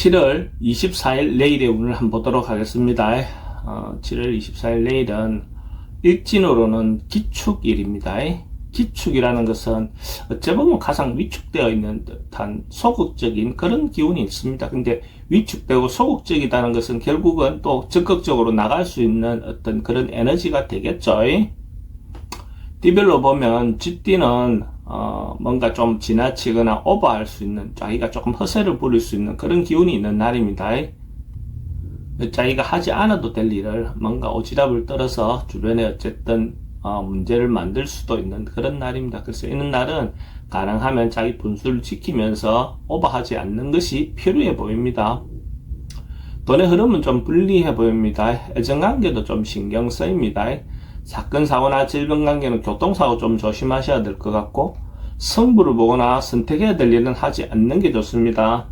7월 24일 내일의 운을 한번 보도록 하겠습니다. 7월 24일 내일은 일진으로는 기축일입니다. 기축이라는 것은 어찌 보면 가장 위축되어 있는 듯한 소극적인 그런 기운이 있습니다. 근데 위축되고 소극적이라는 것은 결국은 또 적극적으로 나갈 수 있는 어떤 그런 에너지가 되겠죠. 띠별로 보면 쥐띠는 뭔가 좀 지나치거나 오버할 수 있는, 자기가 조금 허세를 부릴 수 있는 그런 기운이 있는 날입니다. 자기가 하지 않아도 될 일을 뭔가 오지랖을 떨어서 주변에 어쨌든 문제를 만들 수도 있는 그런 날입니다. 그래서 이런 날은 가능하면 자기 분수를 지키면서 오버하지 않는 것이 필요해 보입니다. 돈의 흐름은 좀 불리해 보입니다. 애정관계도 좀 신경 쓰입니다. 사건, 사고나 질병 관계는 교통사고 좀 조심하셔야 될 것 같고, 승부를 보거나 선택해야 될 일은 하지 않는 게 좋습니다.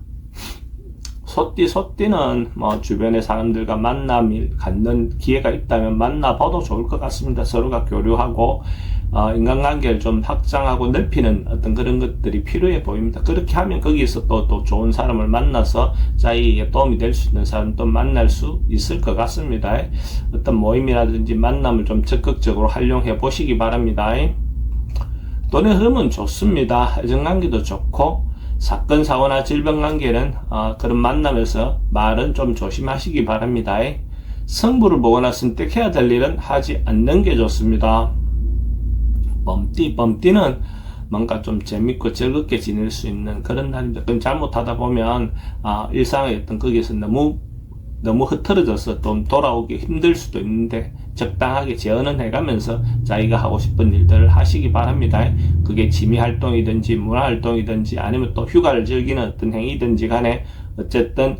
소띠는 주변의 사람들과 만남을 갖는 기회가 있다면 만나봐도 좋을 것 같습니다. 서로가 교류하고 인간관계를 좀 확장하고 넓히는 어떤 그런 것들이 필요해 보입니다. 그렇게 하면 거기에서 또 좋은 사람을 만나서 자기에게 도움이 될 수 있는 사람도 만날 수 있을 것 같습니다. 어떤 모임이라든지 만남을 좀 적극적으로 활용해 보시기 바랍니다. 돈의 흐름은 좋습니다. 애정관계도 좋고, 사건, 사고나 질병 관계는 그런 만남에서 말은 좀 조심하시기 바랍니다. 승부를 보거나 선택해야 될 일은 하지 않는 게 좋습니다. 범띠는 뭔가 좀 재밌고 즐겁게 지낼 수 있는 그런 날입니다. 그럼 잘못하다 보면 일상의 어떤 거기에서 너무 흐트러져서 좀 돌아오기 힘들 수도 있는데, 적당하게 재현은 해가면서 자기가 하고 싶은 일들을 하시기 바랍니다. 그게 취미활동이든지 문화활동이든지 아니면 또 휴가를 즐기는 어떤 행위든지 간에 어쨌든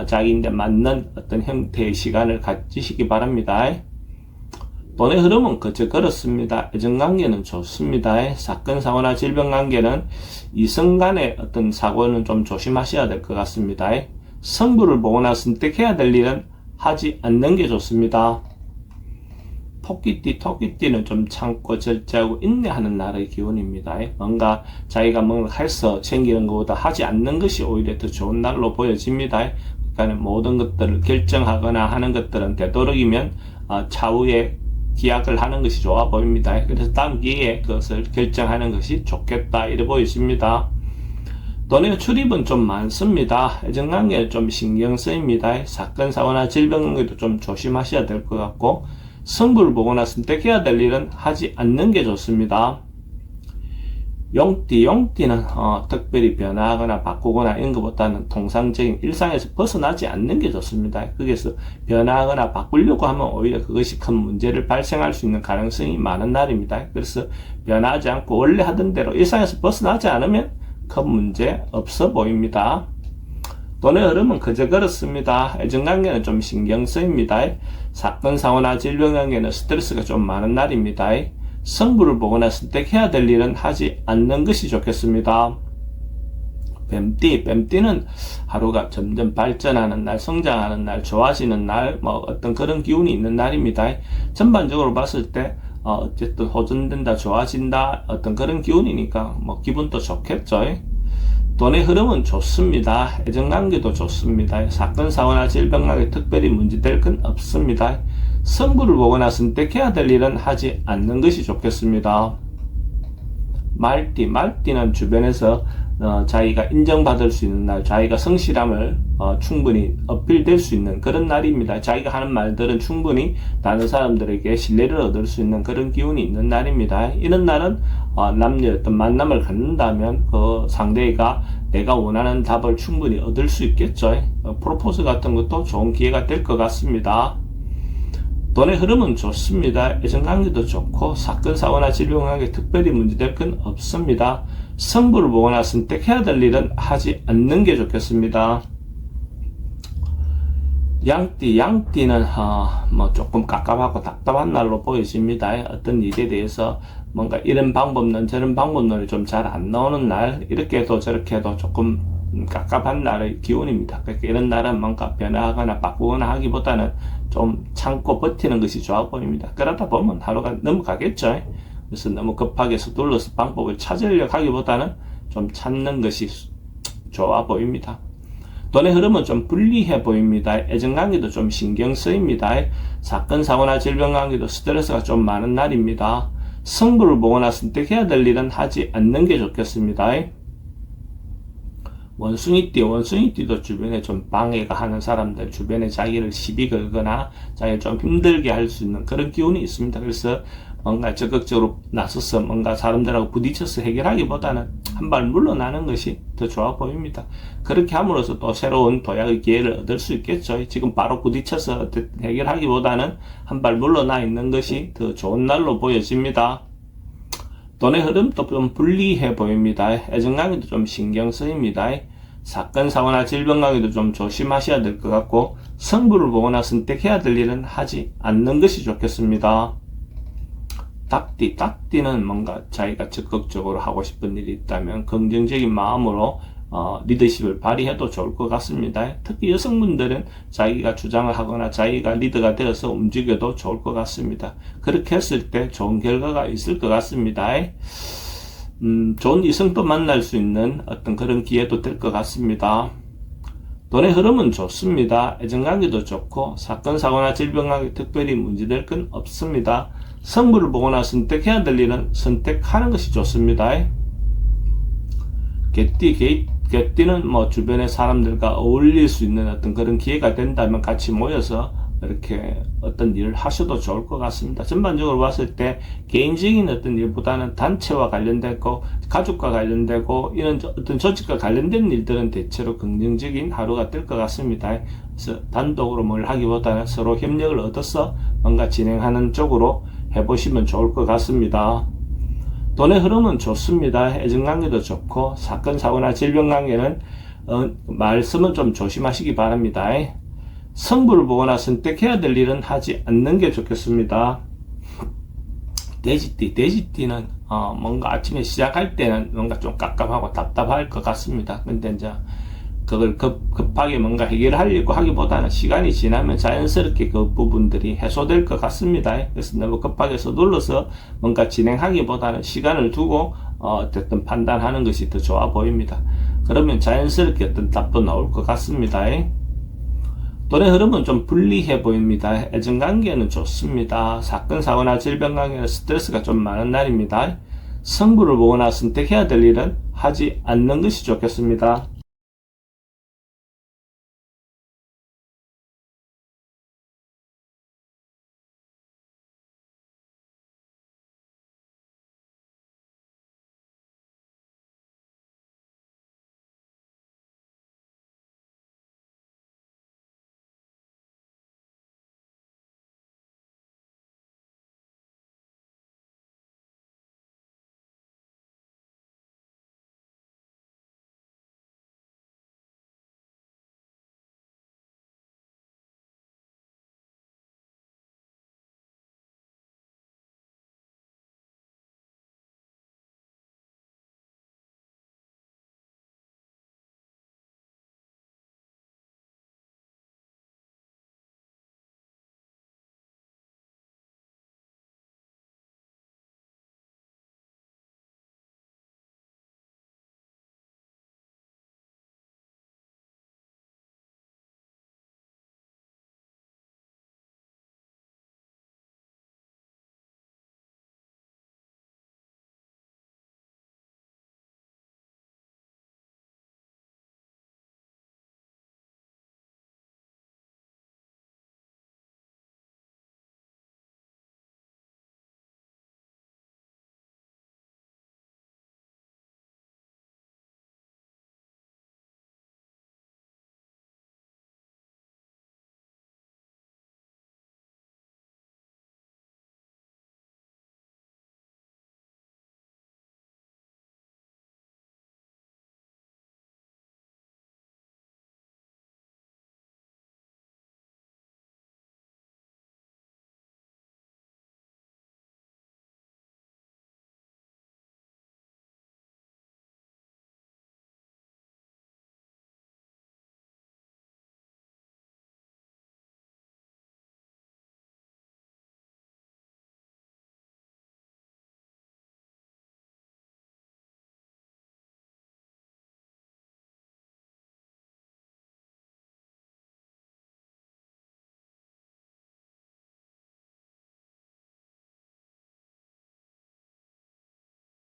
자기인데 맞는 어떤 형태의 시간을 가지시기 바랍니다. 돈의 흐름은 그저 그렇습니다. 애정관계는 좋습니다. 사건, 사고나 질병 관계는 이성 간의 어떤 사고는 좀 조심하셔야 될 것 같습니다. 승부를 보거나 선택해야 될 일은 하지 않는 게 좋습니다. 토끼띠는 좀 참고 절제하고 인내하는 날의 기운입니다. 뭔가 자기가 뭔가 해서 생기는 것보다 하지 않는 것이 오히려 더 좋은 날로 보여집니다. 그러니까 모든 것들을 결정하거나 하는 것들은 되도록이면 차후에 기약을 하는 것이 좋아 보입니다. 그래서 다음 기회에 그것을 결정하는 것이 좋겠다 이래 보이십니다. 돈의 출입은 좀 많습니다. 애정관계에 좀 신경 쓰입니다. 사건, 사고나 질병 관계도 좀 조심하셔야 될 것 같고, 승부를 보거나 선택해야 될 일은 하지 않는 게 좋습니다. 용띠는 특별히 변화하거나 바꾸거나 이런 것보다는 통상적인 일상에서 벗어나지 않는 게 좋습니다. 거기에서 변화하거나 바꾸려고 하면 오히려 그것이 큰 문제를 발생할 수 있는 가능성이 많은 날입니다. 그래서 변하지 않고 원래 하던 대로 일상에서 벗어나지 않으면 큰 문제 없어 보입니다. 돈의 흐름은 그저 그렇습니다. 애정관계는 좀 신경 쓰입니다. 사건, 사고나 질병 관계는 스트레스가 좀 많은 날입니다. 승부를 보거나 선택해야 될 일은 하지 않는 것이 좋겠습니다. 뱀띠는 하루가 점점 발전하는 날, 성장하는 날, 좋아지는 날, 어떤 그런 기운이 있는 날입니다. 전반적으로 봤을 때 어쨌든 호전된다, 좋아진다, 어떤 그런 기운이니까 기분도 좋겠죠. 돈의 흐름은 좋습니다. 애정관계도 좋습니다. 사건, 사고나 질병 관계 특별히 문제될 건 없습니다. 승부를 보거나 선택해야 될 일은 하지 않는 것이 좋겠습니다. 말띠는 주변에서 자기가 인정받을 수 있는 날, 자기가 성실함을 충분히 어필될 수 있는 그런 날입니다. 자기가 하는 말들은 충분히 다른 사람들에게 신뢰를 얻을 수 있는 그런 기운이 있는 날입니다. 이런 날은 남녀의 어떤 만남을 갖는다면 그 상대가 내가 원하는 답을 충분히 얻을 수 있겠죠. 프로포즈 같은 것도 좋은 기회가 될 것 같습니다. 돈의 흐름은 좋습니다. 애정관계도 좋고, 사건, 사고나 질병 관계 특별히 문제될 건 없습니다. 승부를 보거나 선택해야 될 일은 하지 않는 게 좋겠습니다. 양띠는 조금 깝깝하고 답답한 날로 보여집니다. 어떤 일에 대해서 뭔가 이런 방법론 저런 방법론이 좀 잘 안 나오는 날, 이렇게 해도 저렇게 해도 조금 깝깝한 날의 기운입니다. 그러니까 이런 날은 뭔가 변화하거나 바꾸거나 하기보다는 좀 참고 버티는 것이 좋아 보입니다. 그러다 보면 하루가 넘어가겠죠. 그래서 너무 급하게 서둘러서 방법을 찾으려고 하기보다는 좀 찾는 것이 좋아 보입니다. 돈의 흐름은 좀 불리해 보입니다. 애정관계도 좀 신경 쓰입니다. 사건, 사고나 질병관계도 스트레스가 좀 많은 날입니다. 승부를 보거나 선택해야 될 일은 하지 않는 게 좋겠습니다. 원숭이띠도 주변에 좀 방해가 하는 사람들, 주변에 자기를 시비 걸거나 자기를 좀 힘들게 할 수 있는 그런 기운이 있습니다. 그래서 뭔가 적극적으로 나서서 뭔가 사람들하고 부딪혀서 해결하기보다는 한 발 물러나는 것이 더 좋아 보입니다. 그렇게 함으로써 또 새로운 도약의 기회를 얻을 수 있겠죠. 지금 바로 부딪혀서 해결하기보다는 한 발 물러나 있는 것이 더 좋은 날로 보여집니다. 돈의 흐름도 좀 불리해 보입니다. 애정관계도 좀 신경 쓰입니다. 사건, 사고나 질병관계도 좀 조심하셔야 될 것 같고, 승부를 보거나 선택해야 될 일은 하지 않는 것이 좋겠습니다. 닭띠는 뭔가 자기가 적극적으로 하고 싶은 일이 있다면 긍정적인 마음으로 리더십을 발휘해도 좋을 것 같습니다. 특히 여성분들은 자기가 주장을 하거나 자기가 리더가 되어서 움직여도 좋을 것 같습니다. 그렇게 했을 때 좋은 결과가 있을 것 같습니다. 좋은 이성도 만날 수 있는 어떤 그런 기회도 될 것 같습니다. 돈의 흐름은 좋습니다. 애정관계도 좋고 사건, 사고나 질병관계 특별히 문제될 건 없습니다. 승부를 보거나 선택해야 될 일은 선택하는 것이 좋습니다. 개띠는 뭐 주변의 사람들과 어울릴 수 있는 어떤 그런 기회가 된다면 같이 모여서 이렇게 어떤 일을 하셔도 좋을 것 같습니다. 전반적으로 봤을 때 개인적인 어떤 일보다는 단체와 관련되고 가족과 관련되고 이런 어떤 조직과 관련된 일들은 대체로 긍정적인 하루가 될 것 같습니다. 그래서 단독으로 뭘 하기보다는 서로 협력을 얻어서 뭔가 진행하는 쪽으로 해보시면 좋을 것 같습니다. 돈의 흐름은 좋습니다. 애정관계도 좋고 사건, 사고나 질병관계는 말씀은 좀 조심하시기 바랍니다. 승부를 보거나 선택해야 될 일은 하지 않는 게 좋겠습니다. 돼지띠는 뭔가 아침에 시작할 때는 뭔가 좀 깝깝하고 답답할 것 같습니다. 근데 이제 그걸 급하게 뭔가 해결하려고 하기보다는 시간이 지나면 자연스럽게 그 부분들이 해소될 것 같습니다. 그래서 너무 급하게 서둘러서 뭔가 진행하기보다는 시간을 두고 어쨌든 판단하는 것이 더 좋아 보입니다. 그러면 자연스럽게 어떤 답도 나올 것 같습니다. 돈의 흐름은 좀 불리해 보입니다. 애정관계는 좋습니다. 사건, 사고나 질병관계는 스트레스가 좀 많은 날입니다. 승부를 보거나 선택해야 될 일은 하지 않는 것이 좋겠습니다.